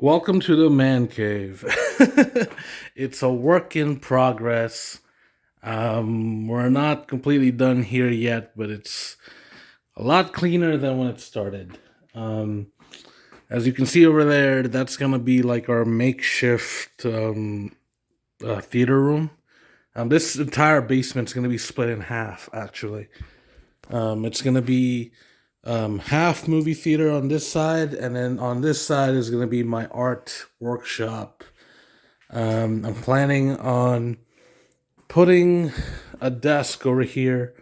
Welcome to the man cave. It's a work in progress. We're not completely done here yet, but it's a lot cleaner than when it started. Um, as you can see over there, that's gonna be like our makeshift theater room. This entire basement's gonna be split in half, actually. It's gonna be half movie theater on this side, and then on this side is gonna be my art workshop. I'm planning on putting a desk over here,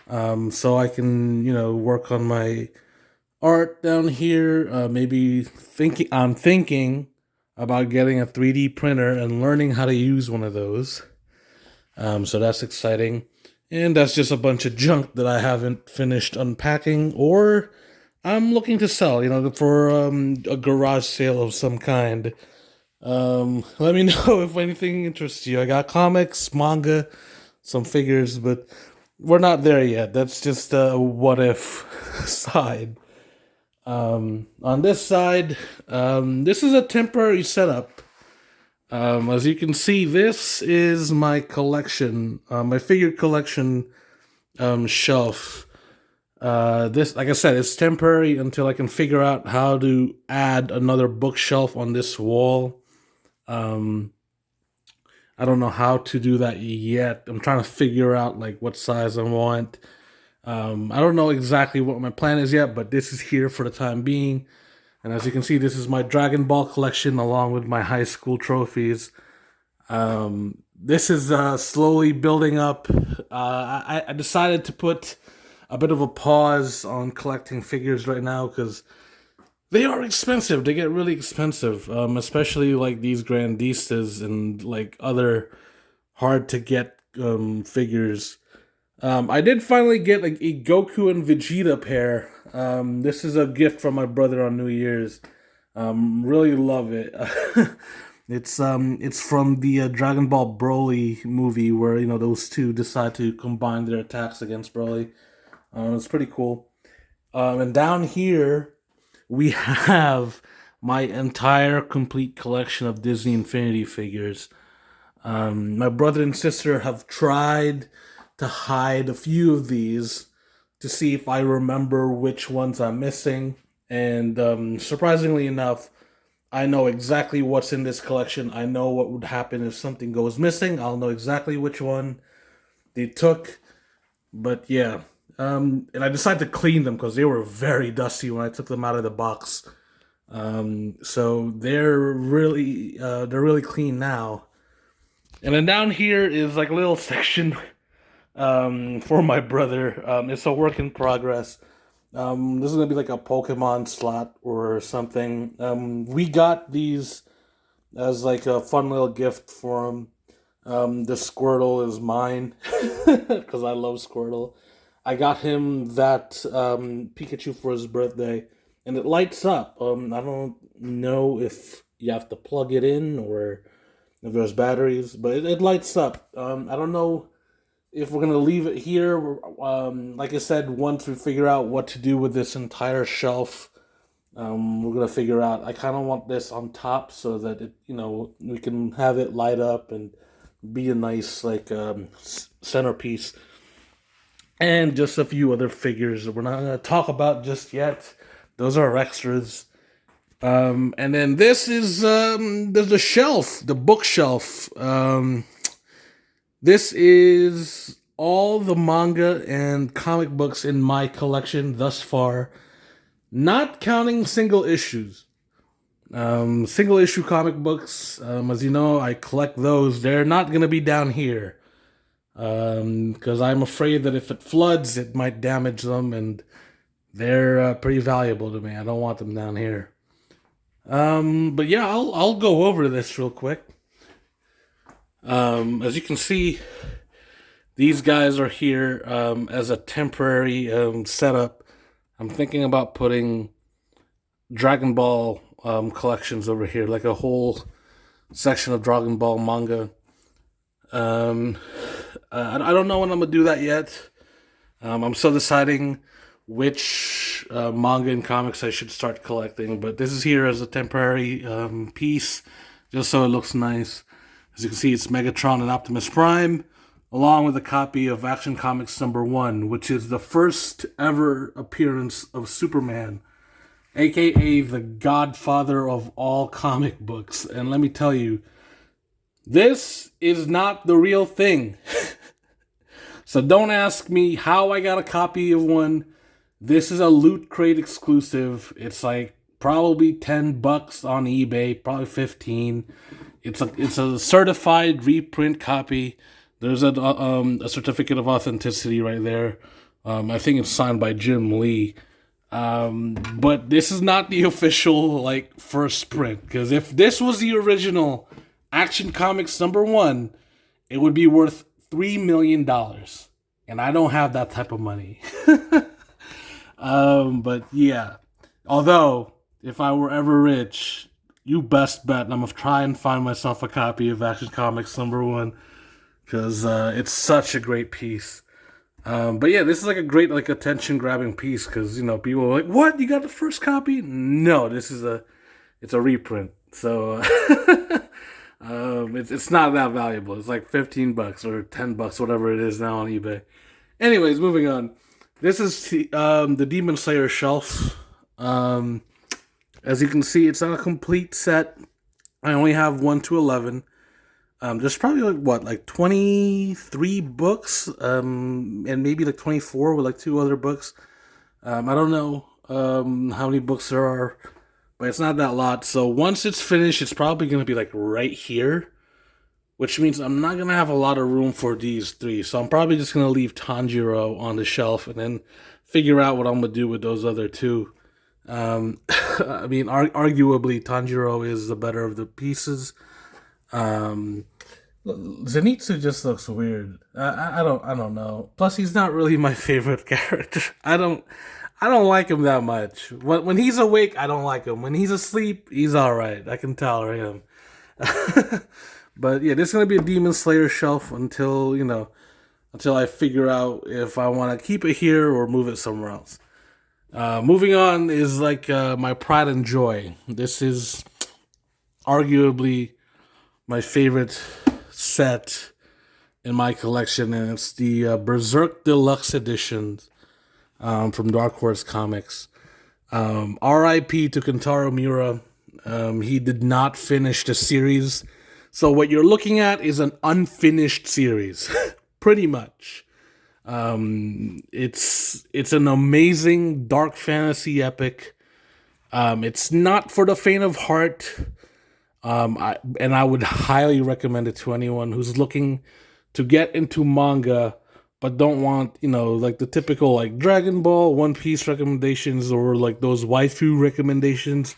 so I can, work on my art down here. I'm thinking about getting a 3D printer and learning how to use one of those. So that's exciting. And that's just a bunch of junk that I haven't finished unpacking or I'm looking to sell, for a garage sale of some kind. Let me know if anything interests you. I got comics, manga, some figures, but we're not there yet. That's just a what if side. On this side, this is a temporary setup. As you can see, this is my collection, my figure collection shelf. This, like I said, it's temporary until I can figure out how to add another bookshelf on this wall. Um, I don't know how to do that yet. I'm trying to figure out like what size I want. I don't know exactly what my plan is yet, but this is here for the time being. And as you can see, this is my Dragon Ball collection along with my high school trophies. This is slowly building up. I decided to put a bit of a pause on collecting figures right now because they are expensive. They get really expensive, especially like these Grandistas and like other hard to get figures. I did finally get like a Goku and Vegeta pair. This is a gift from my brother on New Year's. Really love it. It's from the Dragon Ball Broly movie where those two decide to combine their attacks against Broly. It's pretty cool. And down here we have my entire complete collection of Disney Infinity figures. My brother and sister have tried to hide a few of these to see if I remember which ones I'm missing. And surprisingly enough, I know exactly what's in this collection. I know what would happen if something goes missing. I'll know exactly which one they took. But yeah. And I decided to clean them because they were very dusty when I took them out of the box. So they're really clean now. And then down here is like a little section for my brother. It's a work in progress. This is gonna be like a Pokemon slot or something. We got these as like a fun little gift for him. The Squirtle is mine because I love Squirtle. I got him that Pikachu for his birthday, and it lights up. I don't know if you have to plug it in or if there's batteries, but it lights up. I don't know if we're gonna leave it here. Like I said, once we figure out what to do with this entire shelf, we're gonna figure out. I kind of want this on top so that we can have it light up and be a nice like centerpiece. And just a few other figures that we're not gonna talk about just yet. Those are extras. And then this is there's the shelf, the bookshelf. This is all the manga and comic books in my collection thus far, not counting single issues. Single issue comic books, as you know, I collect those. They're not going to be down here because I'm afraid that if it floods, it might damage them, and they're pretty valuable to me. I don't want them down here. But yeah, I'll go over this real quick. As you can see, these guys are here as a temporary setup. I'm thinking about putting Dragon Ball collections over here, like a whole section of Dragon Ball manga. I don't know when I'm gonna do that yet. I'm still deciding which which manga and comics I should start collecting. But this is here as a temporary piece, just so it looks nice. As you can see, it's Megatron and Optimus Prime, along with a copy of Action Comics #1, which is the first ever appearance of Superman, aka the godfather of all comic books. And let me tell you, this is not the real thing. So don't ask me how I got a copy of one. This is a Loot Crate exclusive. It's like probably $10 on eBay, probably 15. It's a certified reprint copy. There's a certificate of authenticity right there. I think it's signed by Jim Lee. But this is not the official like first print, because if this was the original Action Comics #1, it would be worth $3 million, and I don't have that type of money. But yeah, although if I were ever rich, you best bet I'm gonna try and find myself a copy of Action Comics #1, because it's such a great piece. But yeah, this is like a great like attention grabbing piece, because people are like, "What? You got the first copy?" No, it's a reprint. So it's not that valuable. It's like $15 or $10, whatever it is now on eBay. Anyways, moving on. This is the Demon Slayer shelf. As you can see, it's not a complete set. I only have 1 to 11. There's probably like 23 books, and maybe like 24 with like 2 other books. I don't know how many books there are, but it's not that lot. So once it's finished, it's probably going to be like right here, which means I'm not going to have a lot of room for these 3. So I'm probably just going to leave Tanjiro on the shelf and then figure out what I'm going to do with those other 2. I mean, arguably Tanjiro is the better of the pieces. Zenitsu just looks weird. I don't know. Plus, he's not really my favorite character. I don't like him that much. When he's awake, I don't like him. When he's asleep, he's all right. I can tolerate him. But yeah, this is gonna be a Demon Slayer shelf until I figure out if I want to keep it here or move it somewhere else. Moving on is like my pride and joy. This is arguably my favorite set in my collection, and it's the Berserk Deluxe Edition from Dark Horse Comics. R.I.P. to Kentaro Miura. He did not finish the series, so what you're looking at is an unfinished series, pretty much. It's an amazing dark fantasy epic. It's not for the faint of heart. I would highly recommend it to anyone who's looking to get into manga, but don't want, like the typical like Dragon Ball, One Piece recommendations, or like those waifu recommendations.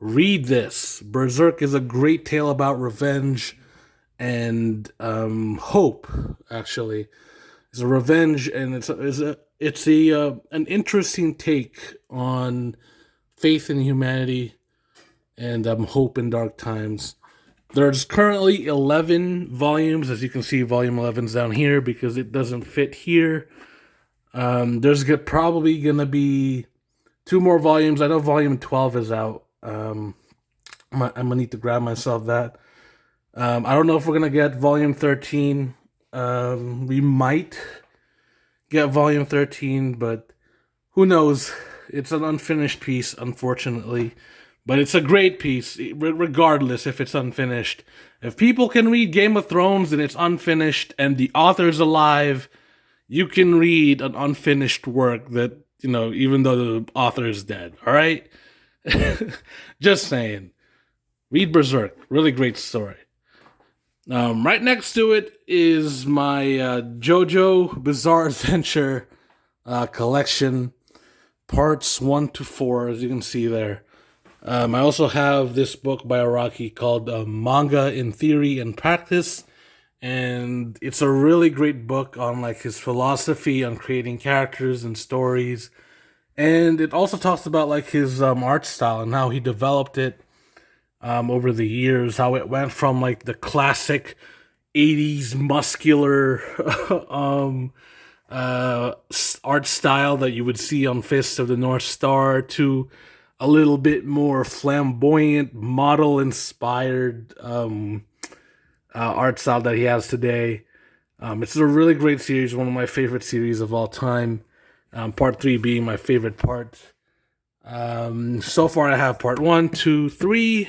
Read this. Berserk is a great tale about revenge and hope. Actually, it's a revenge, and it's an interesting take on faith in humanity and hope in dark times. There's currently 11 volumes. As you can see, volume 11's down here because it doesn't fit here. There's probably going to be 2 more volumes. I know volume 12 is out. I'm going to need to grab myself that. I don't know if we're going to get volume 13. We might get volume 13, but who knows? It's an unfinished piece, unfortunately. But it's a great piece, regardless if it's unfinished. If people can read Game of Thrones and it's unfinished and the author's alive, you can read an unfinished work that, even though the author is dead, all right? Just saying. Read Berserk. Really great story. Right next to it is my JoJo Bizarre Adventure collection, parts 1 to 4, as you can see there. I also have this book by Araki called Manga in Theory and Practice, and it's a really great book on like his philosophy on creating characters and stories, and it also talks about like his art style and how he developed it over the years, how it went from like the classic 80s muscular art style that you would see on Fist of the North Star to a little bit more flamboyant, model inspired art style that he has today. It's a really great series, one of my favorite series of all time. Part 3 being my favorite part. So far, I have part 1, 2, 3.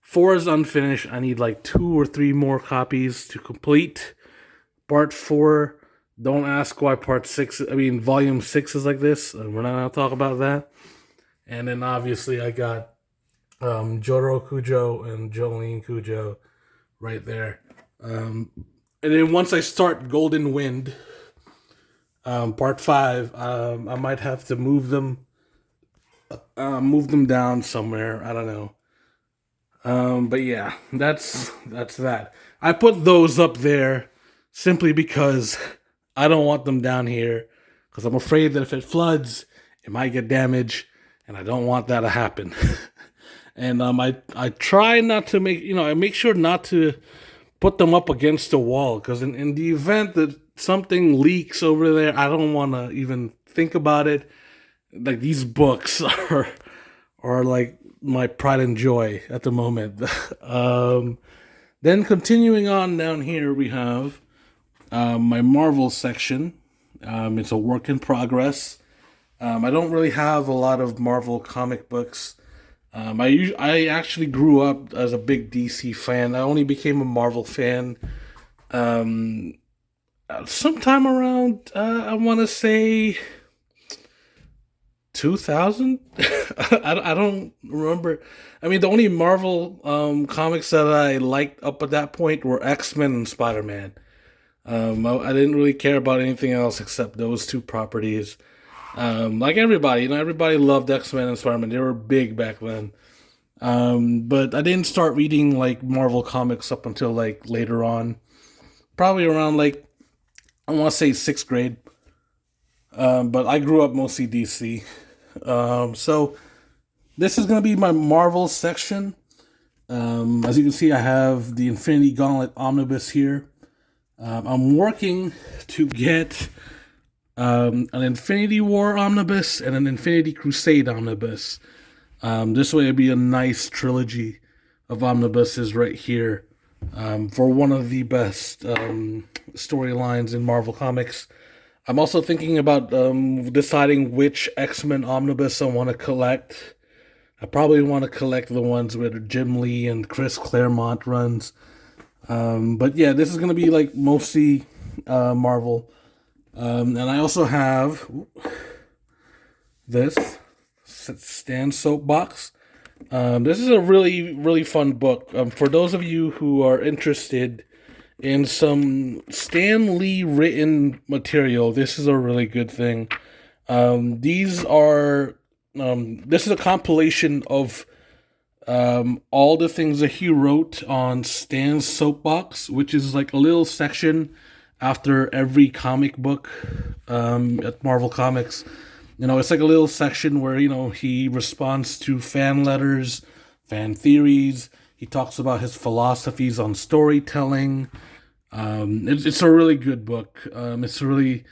4 is unfinished. I need like 2 or 3 more copies to complete. Part 4, don't ask why volume 6 is like this. We're not going to talk about that. And then obviously I got Jotaro Kujo and Jolene Kujo right there. And then once I start Golden Wind, part 5, I might have to move them down somewhere. I don't know. But yeah, that's that. I put those up there simply because I don't want them down here, because I'm afraid that if it floods, it might get damaged, and I don't want that to happen. And I try not to I make sure not to put them up against the wall, because in the event that something leaks over there, I don't want to even think about it. Like, these books are like my pride and joy at the moment. Then continuing on down here, we have my Marvel section. It's a work in progress. I don't really have a lot of Marvel comic books. I actually grew up as a big DC fan. I only became a Marvel fan sometime around, I want to say 2000. I don't remember. I mean, the only Marvel comics that I liked up at that point were X-Men and Spider-Man. I didn't really care about anything else except those two properties. Like everybody, everybody loved X-Men and Spider-Man. They were big back then. But I didn't start reading like Marvel comics up until like later on, probably around like, I want to say 6th grade. But I grew up mostly DC. So this is going to be my Marvel section. As you can see, I have the Infinity Gauntlet Omnibus here. I'm working to get an Infinity War Omnibus and an Infinity Crusade Omnibus. This way it'd be a nice trilogy of omnibuses right here, for one of the best storylines in Marvel Comics. I'm also thinking about deciding which X-Men omnibus I want to collect. I probably want to collect the ones with Jim Lee and Chris Claremont runs. But yeah, this is going to be like mostly Marvel. And I also have this Stan Soapbox. This is a really, really fun book. For those of you who are interested in some Stan Lee written material, this is a really good thing. This is a compilation of all the things that he wrote on Stan's Soapbox, which is like a little section after every comic book at Marvel Comics. It's like a little section where, he responds to fan letters, fan theories. He talks about his philosophies on storytelling. It's a really good book. It's really,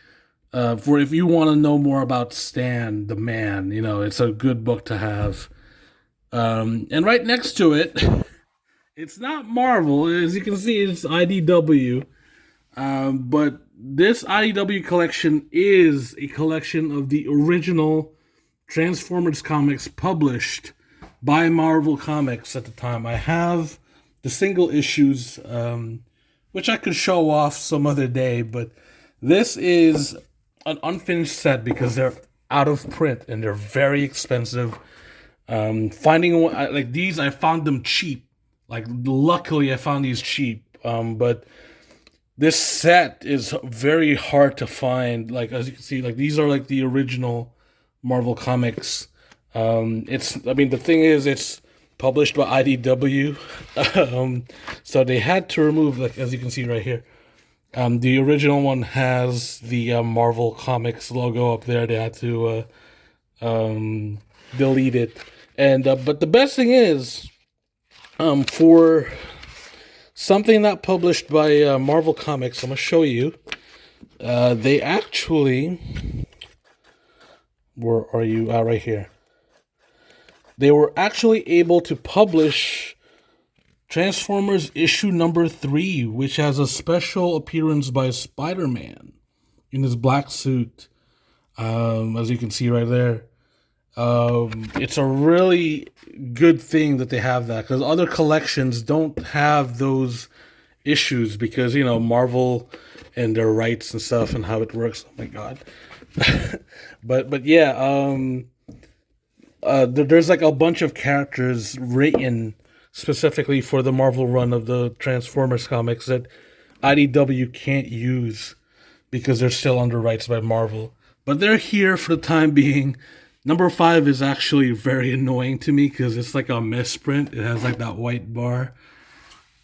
for if you want to know more about Stan, the man, it's a good book to have. And right next to it, it's not Marvel. As you can see, it's IDW. But this IDW collection is a collection of the original Transformers comics published by Marvel Comics at the time. I have the single issues, which I could show off some other day, but this is an unfinished set because they're out of print and they're very expensive. Finding like these, I found them cheap. Like, luckily I found these cheap. But this set is very hard to find. Like, as you can see, like, these are like the original Marvel Comics. The thing is, it's published by IDW. So they had to remove, like, as you can see right here, the original one has the Marvel Comics logo up there. They had to delete it. And but the best thing is, for something not published by Marvel Comics, I'm gonna show you. They actually were. Are you out right here? They were actually able to publish Transformers issue number 3, which has a special appearance by Spider-Man in his black suit, as you can see right there. It's a really good thing that they have that, because other collections don't have those issues, because Marvel and their rights and stuff and how it works. Oh my god. but yeah, there's like a bunch of characters written specifically for the Marvel run of the Transformers comics that IDW can't use because they're still under rights by Marvel. But they're here for the time being. Number 5 is actually very annoying to me because it's like a misprint. It has like that white bar.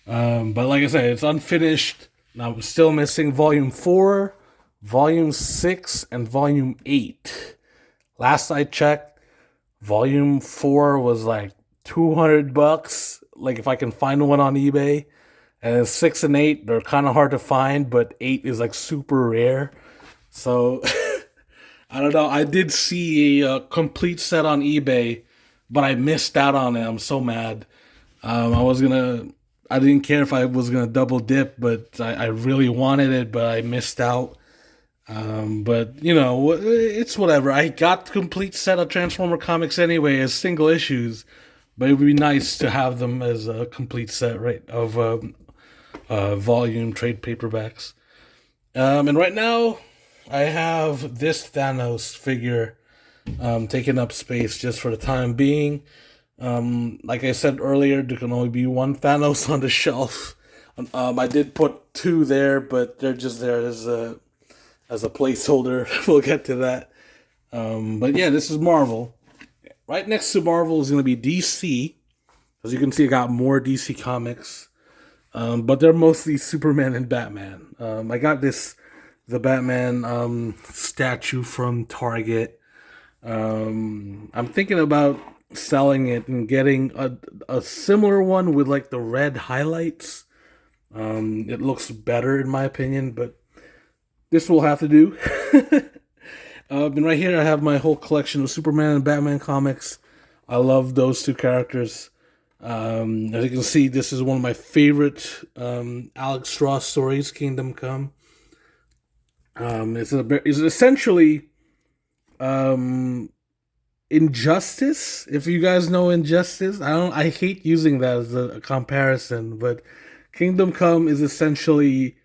But like I said, it's unfinished. Now I'm still missing Volume 4, Volume 6, and Volume 8. Last I checked, Volume 4 was like $200. Like if I can find one on eBay. And then 6 and 8, they're kind of hard to find, but 8 is like super rare. So I don't know. I did see a complete set on eBay, but I missed out on it. I'm so mad. I didn't care if I was gonna double dip, but I really wanted it, but I missed out. But it's whatever. I got the complete set of Transformer comics anyway as single issues, but it would be nice to have them as a complete set, right, of volume trade paperbacks. And right now, I have this Thanos figure taking up space just for the time being. Like I said earlier, there can only be one Thanos on the shelf. I did put 2 there, but they're just there as a placeholder. We'll get to that. But yeah, this is Marvel. Right next to Marvel is going to be DC. As you can see, I got more DC comics. But they're mostly Superman and Batman. I got the Batman statue from Target. I'm thinking about selling it and getting a similar one with like the red highlights. It looks better in my opinion, but this will have to do. And right here I have my whole collection of Superman and Batman comics. I love those 2 characters. As you can see, this is one of my favorite Alex Ross stories, Kingdom Come. It's essentially Injustice. If you guys know Injustice, I hate using that as a comparison, but Kingdom Come is essentially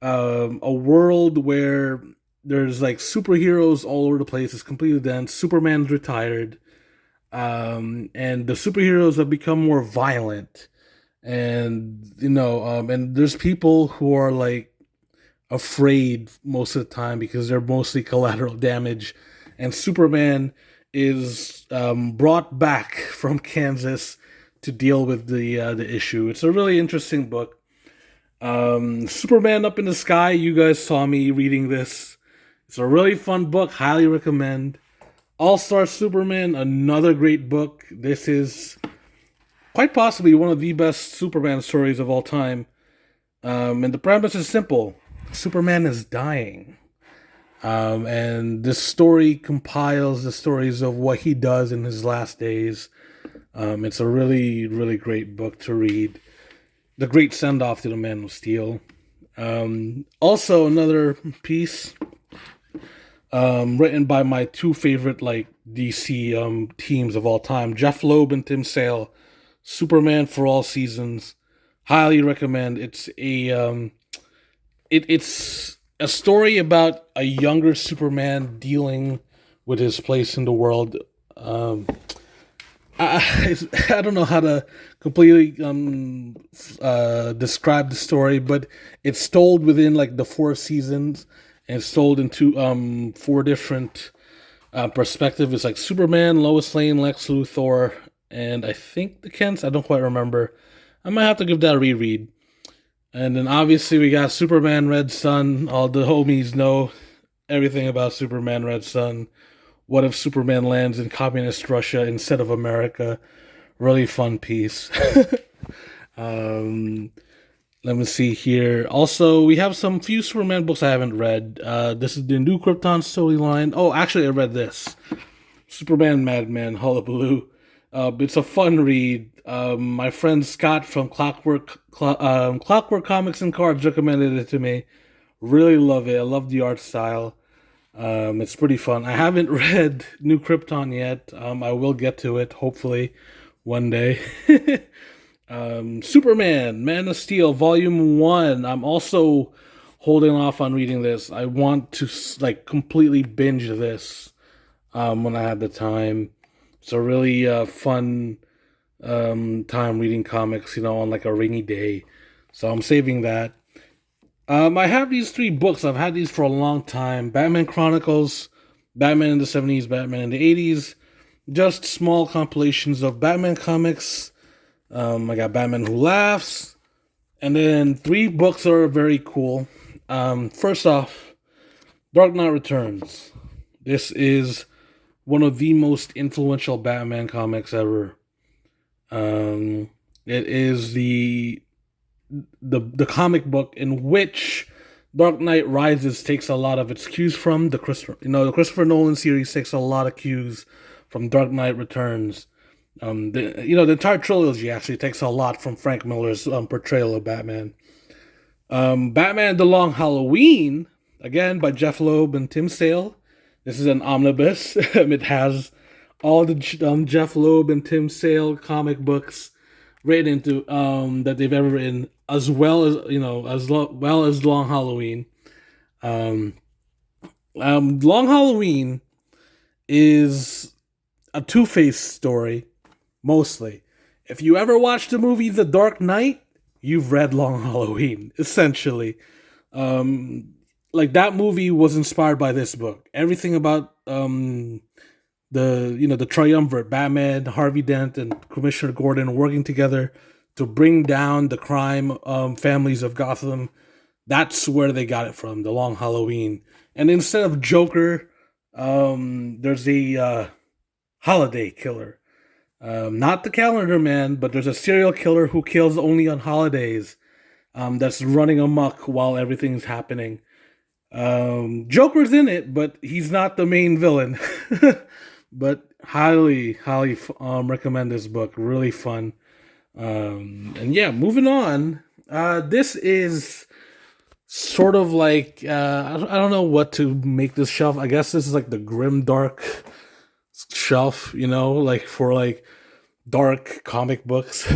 a world where there's like superheroes all over the place. It's completely dense. Superman's retired. And the superheroes have become more violent, and and there's people who are like afraid most of the time because they're mostly collateral damage, and Superman is brought back from Kansas to deal with the issue. It's a really interesting book. Superman Up in the Sky, you guys saw me reading this. It's a really fun book, highly recommend. All-Star Superman, another great book. This is quite possibly one of the best Superman stories of all time. And the premise is simple. Superman is dying. And this story compiles the stories of what he does in his last days. It's a really, really great book to read. The great send-off to the Man of Steel. Also, another piece written by my 2 favorite DC teams of all time, Jeff Loeb and Tim Sale. Superman for All Seasons. Highly recommend. It's a story about a younger Superman dealing with his place in the world. I don't know how to completely describe the story, but it's told within like the 4 seasons, and it's told into 4 different perspectives. It's like Superman, Lois Lane, Lex Luthor, and I think the Kents. I don't quite remember. I might have to give that a reread. And then obviously we got Superman Red Sun. All the homies know everything about Superman Red Sun. What if Superman lands in communist Russia instead of America? Really fun piece. Let me see here. Also, we have some few Superman books I haven't read. This is the new Krypton storyline. Oh, actually, I read this. Superman Madman Hullabaloo. It's a fun read. My friend Scott from Clockwork Comics and Cards recommended it to me. Really love it. I love the art style. It's pretty fun. I haven't read New Krypton yet. I will get to it hopefully one day. Superman, Man of Steel, Volume One. I'm also holding off on reading this. I want to like completely binge this when I have the time. It's a really fun time reading comics, on like a rainy day. So I'm saving that. I have these three books. I've had these for a long time. Batman Chronicles, Batman in the 70s, Batman in the 80s. Just small compilations of Batman comics. I got Batman Who Laughs. And then three books are very cool. First off, Dark Knight Returns. This is one of the most influential Batman comics ever. It is the comic book in which Dark Knight Rises takes a lot of its cues from. The Christopher Nolan series takes a lot of cues from Dark Knight Returns. The entire trilogy actually takes a lot from Frank Miller's portrayal of Batman. Batman: The Long Halloween, again by Jeff Loeb and Tim Sale. This is an omnibus. It has all the Jeff Loeb and Tim Sale comic books written into that they've ever written, as well as well as Long Halloween. Long Halloween is a Two-Face story, mostly. If you ever watched the movie The Dark Knight, you've read Long Halloween, essentially. Like that movie was inspired by this book. Everything about the triumvirate, Batman, Harvey Dent, and Commissioner Gordon working together to bring down the crime families of Gotham. That's where they got it from, the Long Halloween. And instead of Joker, there's a holiday killer. Not the calendar man, but there's a serial killer who kills only on holidays. That's running amok while everything's happening. Joker's in it, but he's not the main villain. But highly recommend this book. Really fun. And yeah, moving on. This is sort of like I don't know what to make this shelf. I guess this is like the grim dark shelf, like for like dark comic books.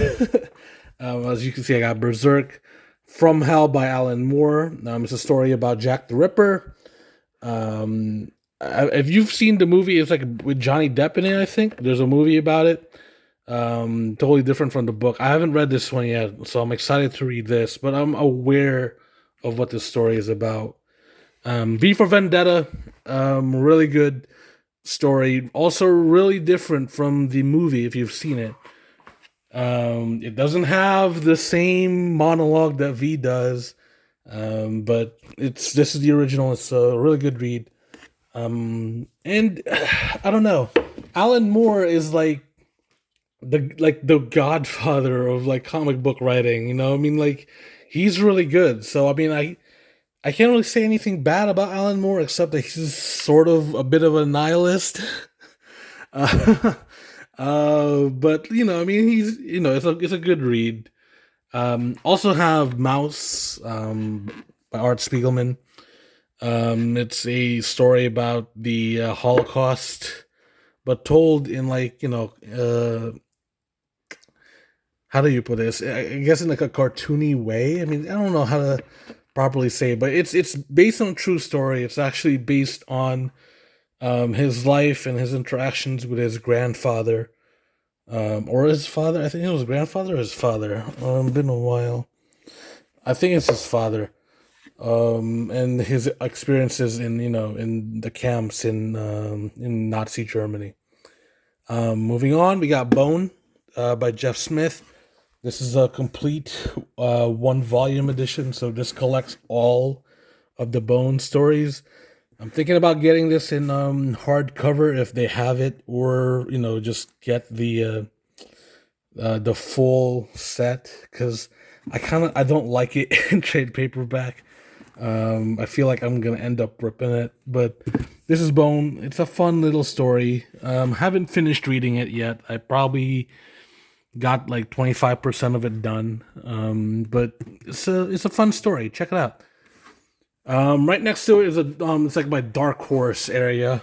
As you can see, I got Berserk, From Hell by Alan Moore. It's a story about Jack the Ripper. If you've seen the movie, it's like with Johnny Depp in it, I think. There's a movie about it. Totally different from the book. I haven't read this one yet, so I'm excited to read this, but I'm aware of what this story is about. V for Vendetta, really good story. Also really different from the movie if you've seen it. It doesn't have the same monologue that V does, but this is the original. It's a really good read. And I don't know. Alan Moore is like the godfather of like comic book writing, like he's really good. So I mean I can't really say anything bad about Alan Moore except that he's sort of a bit of a nihilist. But I mean he's it's a good read. Also have Mouse by Art Spiegelman. It's a story about the Holocaust, but told in like how do you put this? I guess in like a cartoony way. I mean, I don't know how to properly say it, but it's based on a true story. It's actually based on his life and his interactions with his grandfather, or his father. I think it was grandfather or his father. Been a while. I think it's his father. And his experiences in the camps in Nazi Germany. Moving on, we got Bone by Jeff Smith. This is a complete one volume edition, so this collects all of the Bone stories. I'm thinking about getting this in hardcover if they have it, or just get the the full set, because I don't like it in trade paperback. I feel like I'm gonna end up ripping it, but this is Bone. It's a fun little story. Haven't finished reading it yet. I probably got like 25% of it done. But it's a fun story. Check it out. Right next to it is it's like my Dark Horse area.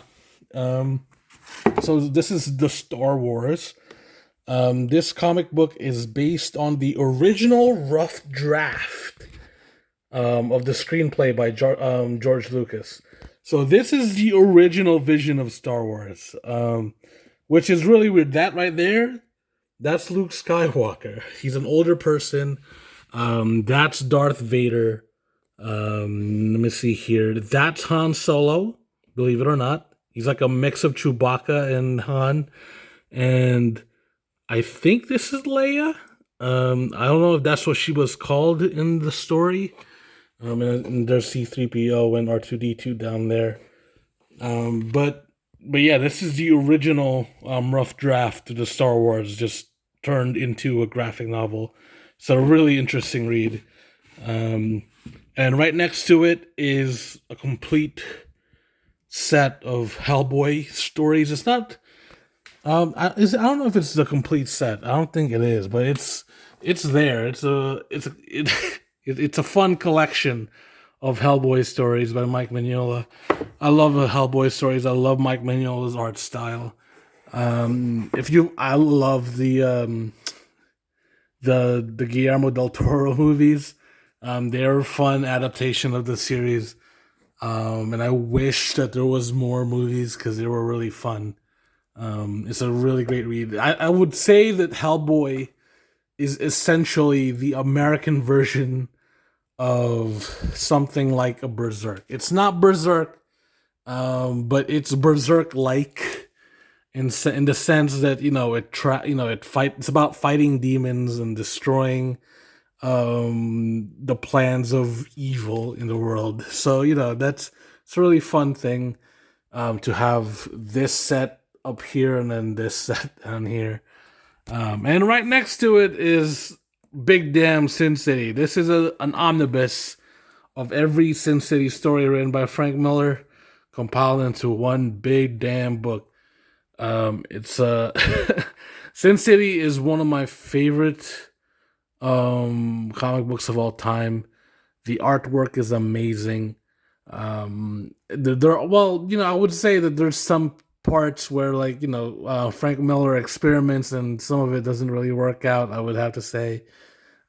So this is the Star Wars. This comic book is based on the original rough draft of the screenplay by George Lucas. So this is the original vision of Star Wars, which is really weird. That right there, that's Luke Skywalker. He's an older person. That's Darth Vader. Let me see here. That's Han Solo, believe it or not. He's like a mix of Chewbacca and Han. And I think this is Leia. I don't know if that's what she was called in the story. And there's C-3PO and R2-D2 down there. But yeah, this is the original rough draft to the Star Wars, just turned into a graphic novel. It's a really interesting read. And right next to it is a complete set of Hellboy stories. It's not. I don't know if it's the complete set. I don't think it is, but it's there. It's a fun collection of Hellboy stories by Mike Mignola. I love the Hellboy stories. I love Mike Mignola's art style. I love the Guillermo del Toro movies. They're a fun adaptation of the series. And I wish that there was more movies because they were really fun. It's a really great read. I would say that Hellboy is essentially the American version of something like a Berserk. It's not Berserk, but it's Berserk-like in the sense that it's about fighting demons and destroying the plans of evil in the world. So it's a really fun thing to have this set up here and then this set down here. And right next to it is Big Damn Sin City. This is an omnibus of every Sin City story written by Frank Miller, compiled into one big damn book. It's Sin City is one of my favorite comic books of all time. The artwork is amazing. I would say that there's some parts where Frank Miller experiments and some of it doesn't really work out, I would have to say.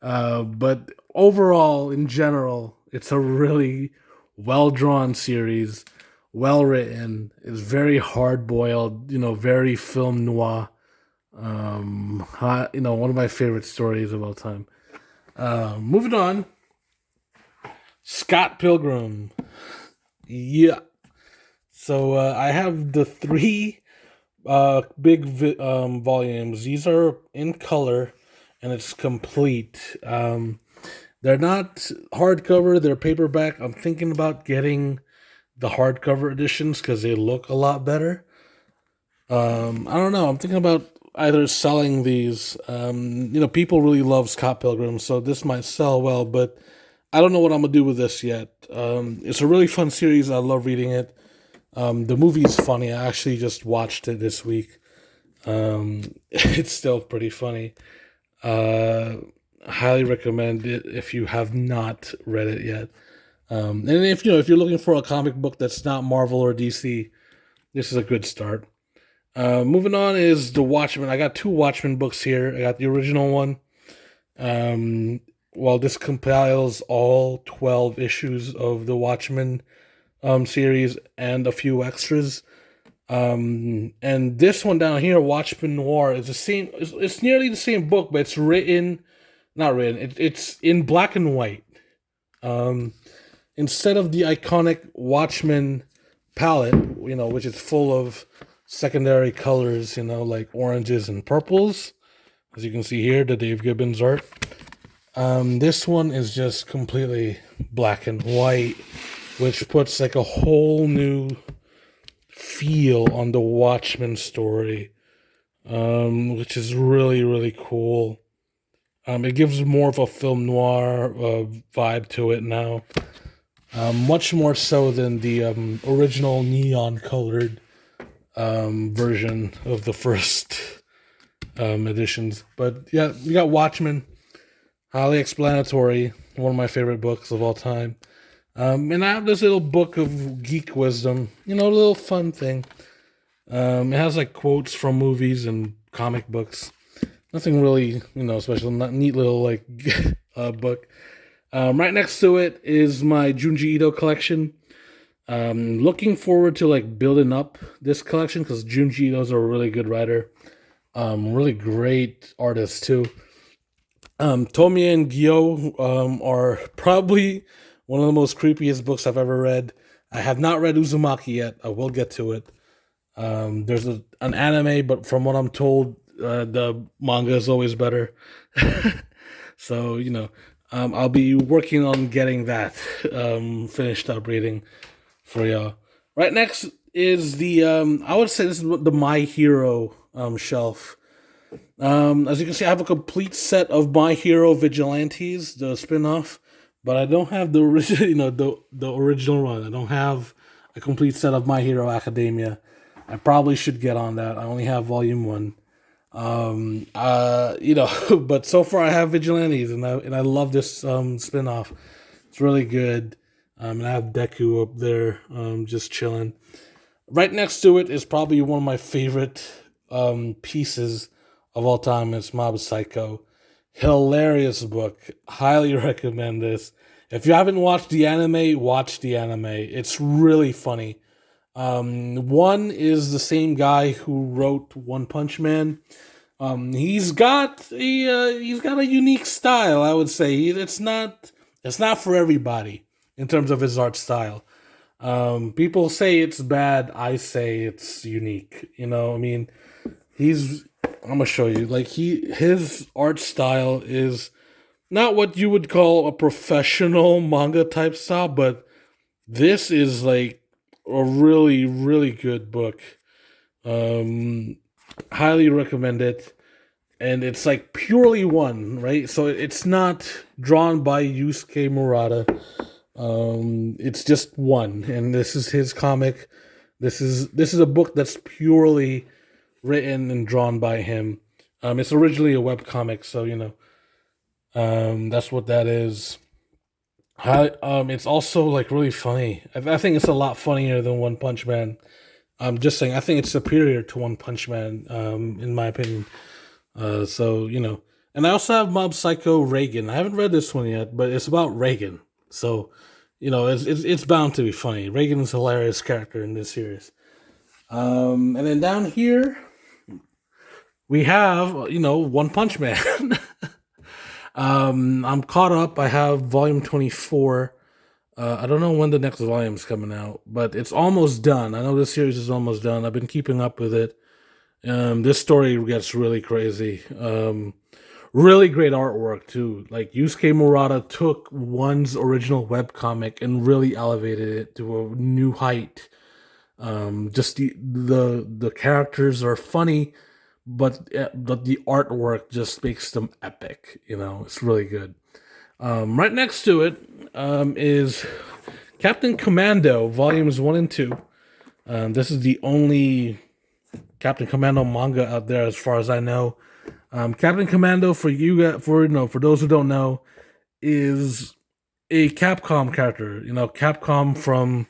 But overall, in general, it's a really well-drawn series, well-written. It's very hard-boiled, very film noir. One of my favorite stories of all time. Moving on. Scott Pilgrim. Yeah. So I have the 3 big volumes. These are in color, and it's complete. They're not hardcover. They're paperback. I'm thinking about getting the hardcover editions because they look a lot better. I don't know. I'm thinking about either selling these. People really love Scott Pilgrim, so this might sell well, but I don't know what I'm going to do with this yet. It's a really fun series. I love reading it. The movie's funny. I actually just watched it this week. It's still pretty funny. Highly recommend it if you have not read it yet. And if you're looking for a comic book that's not Marvel or DC, this is a good start. Moving on is The Watchmen. I got 2 Watchmen books here. I got the original one. This compiles all 12 issues of the Watchmen series and a few extras. And this one down here, Watchmen Noir, is the same. It's nearly the same book, but it's it's in black and white. Instead of the iconic Watchmen palette, which is full of secondary colors, like oranges and purples, as you can see here, the Dave Gibbons art. This one is just completely black and white, which puts like a whole new feel on the Watchmen story. which is really, really cool. It gives more of a film noir vibe to it now, much more so than the original neon colored version of the first editions. But yeah, you got Watchmen, highly explanatory, one of my favorite books of all time. And I have this little book of geek wisdom, a little fun thing. It has like quotes from movies and comic books. Nothing really, special. Not neat little like book. Right next to it is my Junji Ito collection. Looking forward to like building up this collection because Junji Ito's a really good writer. Really great artist too. Tomie and Gyo are probably one of the most creepiest books I've ever read. I have not read Uzumaki yet. I will get to it. There's an anime, but from what I'm told, the manga is always better. So, I'll be working on getting that finished up reading for y'all. Right next is the, I would say this is the My Hero shelf. As you can see, I have a complete set of My Hero Vigilantes, the spin-off, but I don't have the original, the original one. I don't have a complete set of My Hero Academia. I probably should get on that. I only have volume 1. But so far I have Vigilantes, and I love this spin-off. It's really good. And I have Deku up there, just chilling. Right next to it is probably one of my favorite pieces of all time. It's Mob Psycho. Hilarious book. Highly recommend this. If you haven't watched the anime, watch the anime. It's really funny. One is the same guy who wrote One Punch Man. He's got a unique style. I would say it's not for everybody in terms of his art style. People say it's bad. I say it's unique. I'm gonna show you. Like his art style is not what you would call a professional manga type style, but this is like a really, really good book. Highly recommend it. And it's like purely one, right? So it's not drawn by Yusuke Murata. It's just one, and this is his comic. This is a book that's purely written and drawn by him. It's originally a web comic, so that's what that is. It's also like really funny. I think it's a lot funnier than One Punch Man. I'm just saying, I think it's superior to One Punch Man, in my opinion. And I also have Mob Psycho Reagan. I haven't read this one yet, but it's about Reagan. So, it's bound to be funny. Reagan's a hilarious character in this series. And then down here, we have, One Punch Man. I'm caught up. I have volume 24. I don't know when the next volume's coming out, but it's almost done. I know this series is almost done. I've been keeping up with it. This story gets really crazy. Really great artwork too. Like Yusuke Murata took One's original webcomic and really elevated it to a new height. Just the characters are funny, but the artwork just makes them epic. It's really good. Right next to it is Captain Commando volumes 1 and 2. This is the only Captain Commando manga out there, as far as I know. Captain Commando, for those who don't know, is a Capcom character. Capcom from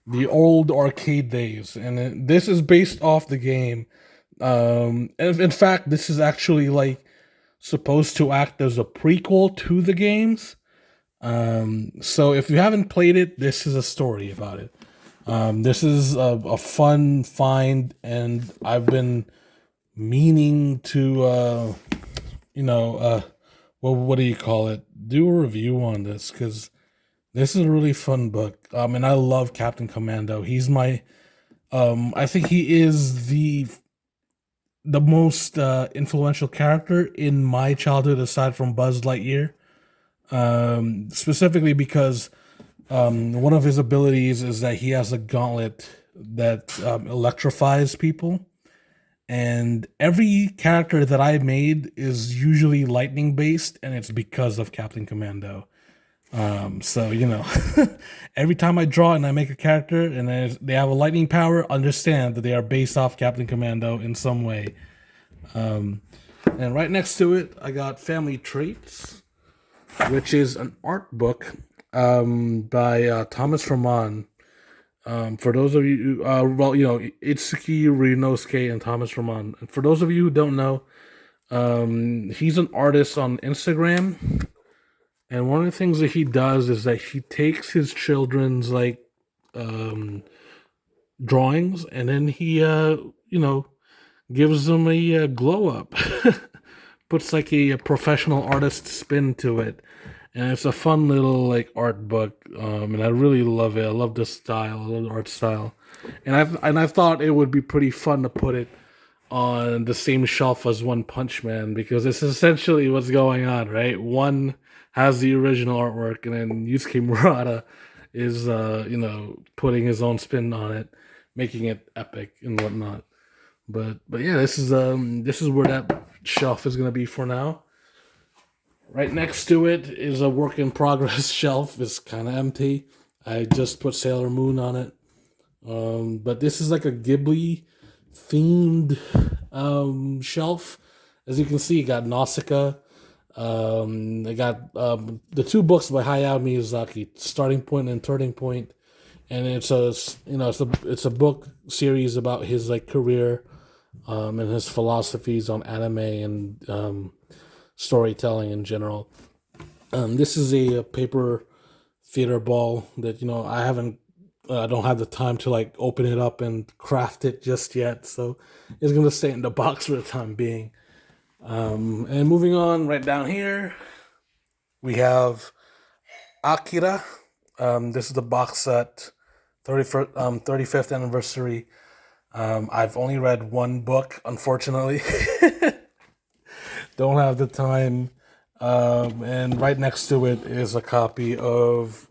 the old arcade days, and this is based off the game. And in fact, this is actually like supposed to act as a prequel to the games. So if you haven't played it, this is a story about it. This is a fun find, and I've been meaning to, what do you call it? Do a review on this, because this is a really fun book. And I love Captain Commando. He's my, I think he is the most influential character in my childhood, aside from Buzz Lightyear. Specifically because one of his abilities is that he has a gauntlet that electrifies people, and every character that I made is usually lightning based, and it's because of Captain Commando. So every time I draw and I make a character and they have a lightning power, understand that they are based off Captain Commando in some way. And right next to it, I got Family Traits, which is an art book by Thomas Ramon. For those of you, Itsuki Ryunosuke and Thomas Ramon. And for those of you who don't know, he's an artist on Instagram. And one of the things that he does is that he takes his children's um, drawings and then he, gives them a glow up, puts like a professional artist spin to it, and it's a fun little like art book. And I really love it. I love the style, I love the art style, and I thought it would be pretty fun to put it on the same shelf as One Punch Man because it's essentially what's going on, right? One has the original artwork, and then Yusuke Murata is, putting his own spin on it, making it epic and whatnot. But yeah, this is where that shelf is gonna be for now. Right next to it is a work in progress shelf. It's kind of empty. I just put Sailor Moon on it. But this is like a Ghibli themed shelf. As you can see, you got Nausicaa. I got the two books by Hayao Miyazaki, Starting Point and Turning Point, and it's a book series about his like career, and his philosophies on anime and storytelling in general. This is a paper theater ball that I don't have the time to like open it up and craft it just yet, so it's gonna stay in the box for the time being. And moving on, right down here, we have Akira. This is the box set, 35th anniversary. I've only read one book, unfortunately. Don't have the time. And right next to it is a copy of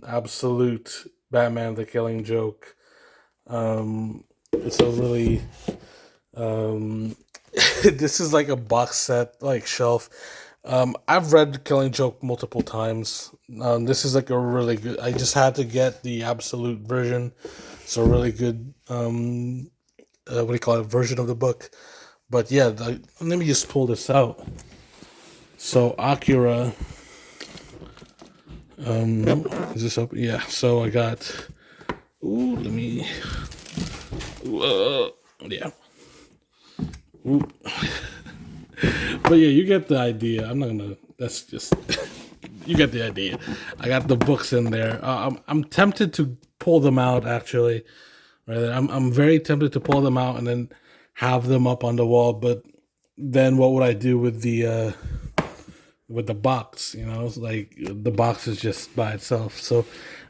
Absolute Batman the Killing Joke. It's a really this is like a box set like shelf. I've read Killing Joke multiple times. This is like a really good. I just had to get the absolute version. It's a really good what do you call it, version of the book. But yeah, let me just pull this out. So Akira, is this open? Yeah. So I got. Ooh, let me. Yeah. Ooh. But yeah, you get the idea. I'm not gonna. That's just. You get the idea. I got the books in there. I'm tempted to pull them out. Actually, right. I'm very tempted to pull them out and then have them up on the wall. But then what would I do with the box? It's like the box is just by itself. So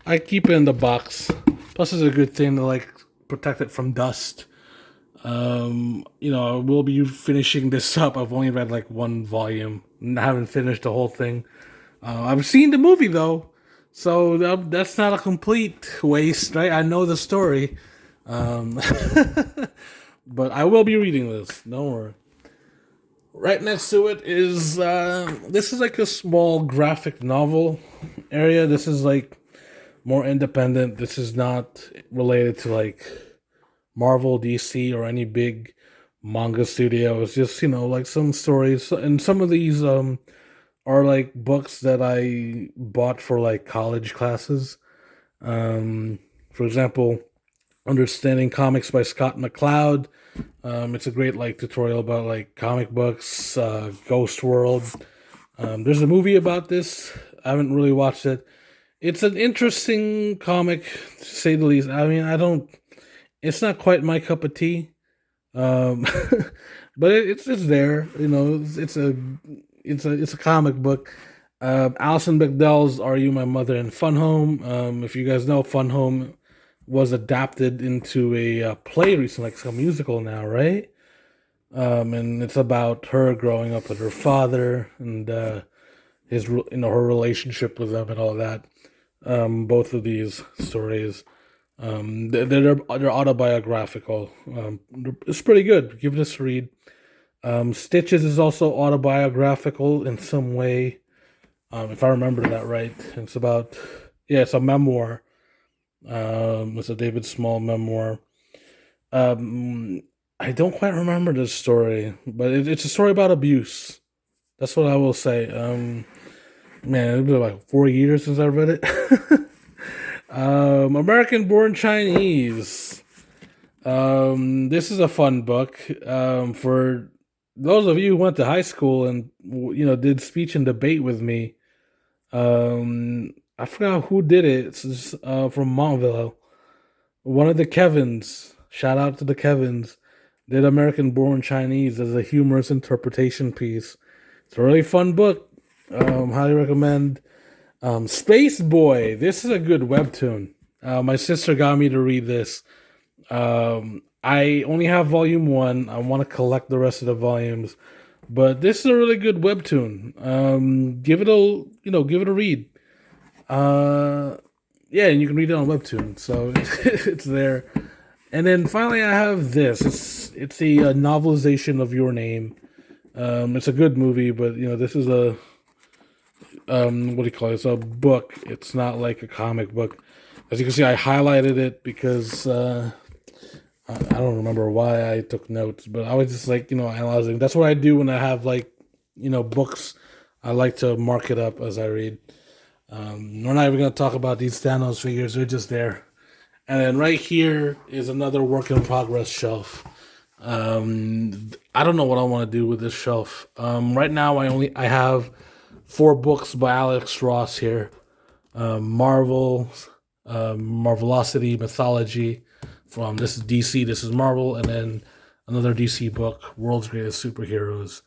I keep it in the box. Plus, it's a good thing to like protect it from dust. We'll be finishing this up. I've only read like one volume. I haven't finished the whole thing. I've seen the movie though, so that's not a complete waste, right? I know the story, but I will be reading this. Don't worry. Right next to it is this is like a small graphic novel area. This is like more independent. This is not related to like Marvel, DC, or any big manga studio. It's just like some stories, and some of these are like books that I bought for like college classes. For example, Understanding Comics by Scott McCloud. It's a great like tutorial about like comic books, Ghost World. There's a movie about this. I haven't really watched it. It's an interesting comic, to say the least. I mean, it's not quite my cup of tea, but it's there. It's a comic book. Alison Bechdell's "Are You My Mother" and Fun Home. If you guys know, Fun Home was adapted into a play recently, like a musical now, right? And it's about her growing up with her father and her relationship with them and all that. Both of these stories. They're autobiographical. It's pretty good. Give this a read. Stitches is also autobiographical in some way, if I remember that right. It's about, yeah, it's a memoir. It's a David Small memoir. Um, I don't quite remember this story, but it's a story about abuse. That's what I will say. Man, it's been like 4 years since I read it. American Born Chinese. This is a fun book. For those of you who went to high school and did speech and debate with me. I forgot who did it. It's from Montville. One of the Kevins. Shout out to the Kevins. Did American Born Chinese as a humorous interpretation piece. It's a really fun book. Highly recommend. Space Boy. This is a good webtoon. My sister got me to read this. I only have volume 1. I want to collect the rest of the volumes, but this is a really good webtoon. Give it a read. Yeah, and you can read it on webtoon, so it's there. And then finally, I have this. It's a novelization of Your Name. It's a good movie, but this is a what do you call it? It's a book. It's not like a comic book. As you can see, I highlighted it because I don't remember why I took notes, but I was just like analyzing. That's what I do when I have books. I like to mark it up as I read. We're not even going to talk about these Thanos figures. They're just there. And then right here is another work in progress shelf. I don't know what I want to do with this shelf. Right now, I have 4 books by Alex Ross here. Marvel, Marvelosity, Mythology. This is DC, this is Marvel, and then another DC book, World's Greatest Superheroes.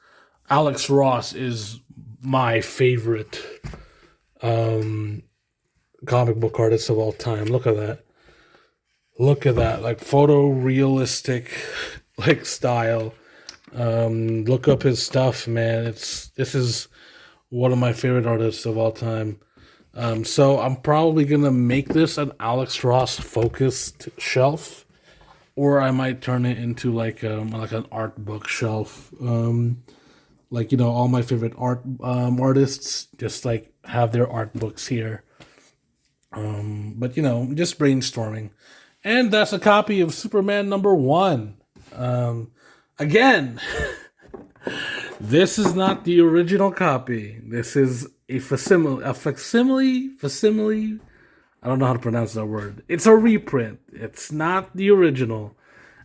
Alex Ross is my favorite comic book artist of all time. Look at that. Like photorealistic style. Look up his stuff, man. This is one of my favorite artists of all time. So I'm probably gonna make this an Alex Ross focused shelf, or I might turn it into like an art book shelf. All my favorite artists just have their art books here. But just brainstorming. And that's a copy of Superman #1. Again, this is not the original copy. This is a facsimile. I don't know how to pronounce that word. It's a reprint. It's not the original.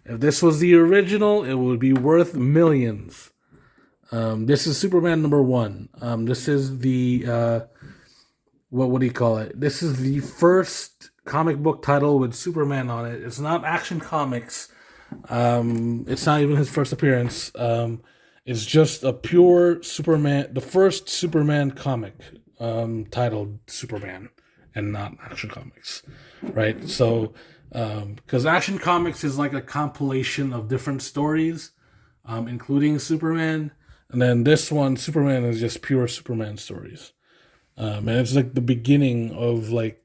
If this was the original, it would be worth millions. This is Superman #1. This is the what do you call it? This is the first comic book title with Superman on it. It's not Action Comics. It's not even his first appearance. It's just a pure Superman, the first Superman comic titled Superman and not Action Comics, right? So, because Action Comics is like a compilation of different stories, including Superman, and then this one, Superman, is just pure Superman stories. And it's like the beginning of the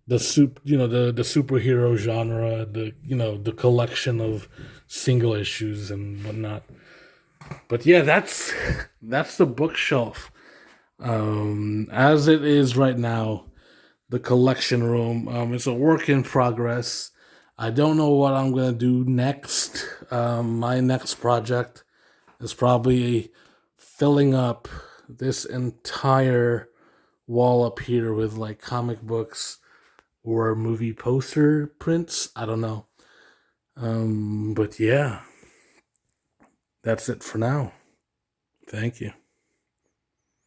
superhero genre, the collection of single issues and whatnot. But yeah, that's the bookshelf as it is right now. The collection room. It's a work in progress. I don't know what I'm gonna do next. My next project is probably filling up this entire wall up here with comic books or movie poster prints. I don't know. But yeah, that's it for now. Thank you.